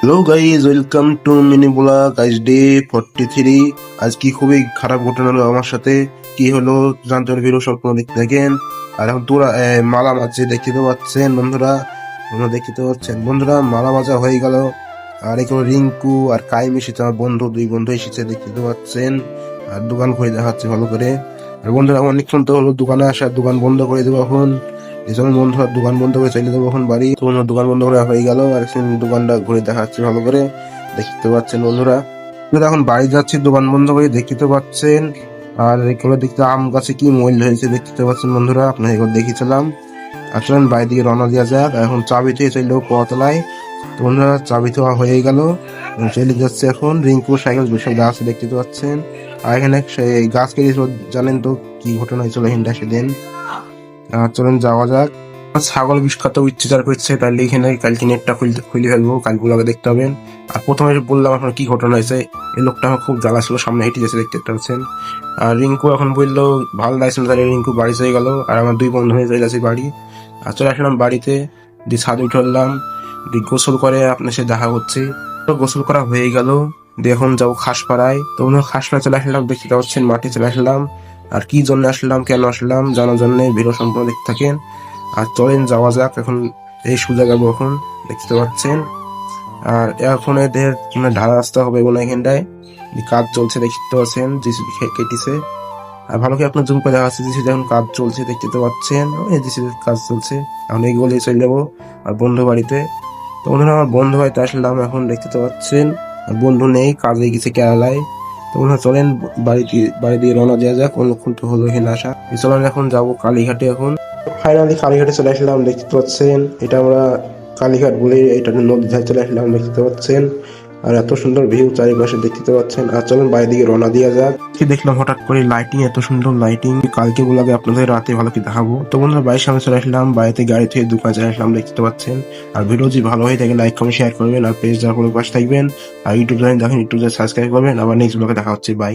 Hello guys, welcome to mini blog. আজ day 43। আজ কি খুবই খারাপ ঘটনা হলো আমার সাথে। কি হলো জানতে হলে ভিডিও সম্পূর্ণ দেখতে থাকেন। আর এখন তোরা মালা মাঝে দেখতে তো পাচ্ছেন বন্ধুরা, মালা মাজা হয়ে গেল। আর এখানে রিঙ্কু আর কাইম এসেছে, আমার বন্ধু, দুই বন্ধু এসেছে দেখতে তো পাচ্ছেন। আর দোকান খুলে দেখাচ্ছে ভালো করে। আর বন্ধুরা অনেকক্ষণ তো হলো দোকানে আসা, দোকান বন্ধ করে দেবো এখন। এজন্য বন্ধুরা দোকান বন্ধ করে চলে যাবো এখন বাড়ি। তো বন্ধুরা দোকান বন্ধ করে হয়ে গেল, আর এখন দোকানটা ঘুরে দেখাচ্ছি ভালো করে, দেখতে পাচ্ছেন বন্ধুরা। এখন বাড়ি যাচ্ছি দোকান বন্ধ করে, দেখতে পাচ্ছেন। আর এগুলো দেখতে আম গাছে কি মূল্য হয়েছে দেখতে পাচ্ছেন বন্ধুরা, আপনার এগুলো দেখিয়েছিলাম। আসলে বাড়ি দিকে রওনা দেওয়া যাক। এখন চাবি থেকে চললেও পথলায়। তো বন্ধুরা চাবি তো হয়ে গেল, চলে যাচ্ছে এখন। রিঙ্কু সাইকেল বিষয় গাছ দেখতে পাচ্ছেন। আর এখানে সেই গাছ কেটেছিল, জানেন তো কি ঘটনা হয়েছিল হিন্ডা সেদিন। চলেন যাওয়া যাক। ছাগল বিষ খাতে ইচ্ছে যার করছে, তাহলে এখানে কালকে নেটটা খুলে ফেলবো, কালগুলোকে দেখতে হবেন। আর প্রথমে বললাম আপনার কি ঘটনা হয়েছে। এই লোকটা আমার খুব জ্বালা ছিল, সামনে হেঁটে যাচ্ছে দেখতে পাচ্ছেন। আর রিঙ্কু এখন বললো ভালো লাগছে না, তাহলে রিঙ্কু বাড়ি চলে গেল। আর আমার দুই বন্ধু হয়ে চলে যাচ্ছে বাড়ি। আর চলে আসলাম বাড়িতে, দিয়ে ছাদে উঠে উঠলাম, দিয়ে গোসল করে আপনার সাথে দেখা করছি। তো গোসল করা হয়ে গেল, দিয়ে এখন যাবো খাসপাড়ায়। তো খাসপাড়ায় চলে আসলাম, দেখতে পাচ্ছেন মাঠে চলে আসলাম। আর কি জন্য আসলাম, কেন আসলাম জানার জন্য ভিডিও সম্পূর্ণ দেখতে থাকেন। আর চলেন যাওয়া যাক এখন। এই সোজা যাবো এখন, দেখতে পাচ্ছেন। আর এখন এদের ঢালা রাস্তা হবে কোনো এখানটায়, কাজ চলছে দেখতে পাচ্ছেন, জিসিবি কেটেছে। আর ভালো করে আপনার জুম করে দেখা যাচ্ছে জিসিবি এখন কাজ চলছে দেখতে তো পাচ্ছেন, এই জিসিবির কাজ চলছে। এখন এইগুলো চলে যাবো আর বন্ধু বাড়িতে। তো বন্ধুরা আমার বন্ধু বাড়িতে আসলাম এখন, দেখতে তো পাচ্ছেন। আর বন্ধু নেই, কাজে গেছে কেরালায়। তো বন্ধুরা চলেন বাড়ি দিয়ে রওনা দেওয়া যাক, অনেকক্ষণ তো হলো এখানে আসা। চলেন এখন যাবো কালীঘাটে এখন। ফাইনালি কালীঘাটে চলে আসলাম, দেখতে পাচ্ছেন। এটা আমরা কালীঘাট বলে এটা নদীর ধারে চলে আসলাম, দেখতে পাচ্ছেন। আর এত সুন্দর ভিউ চারিপাশে দেখতে পাচ্ছেন। আর চলুন বাইরের দিকে রওনা দেওয়া যাক। কি দেখলাম হঠাৎ করে লাইটিং, এত সুন্দর লাইটিং, কালকে গুলাকে আপনাদের রাতে ভালো কি দেখাবো। তো বন্ধুরা বাড়ির সামনে চলে আসলাম, বাড়িতে গাড়ি থেকে দোকান চলে আসলাম, দেখতে পাচ্ছেন। আর ভিডিও যদি ভালো হয়ে থাকে লাইক কমেন্ট শেয়ার করবেন, আর পেজ যাওয়ার পরে পাশে থাকবেন। আর ইউটিউব চ্যানেল দেখেন, ইউটিউব সাবস্ক্রাইব করবেন। আবার নেক্সট ব্লগে দেখা হচ্ছে, বাই।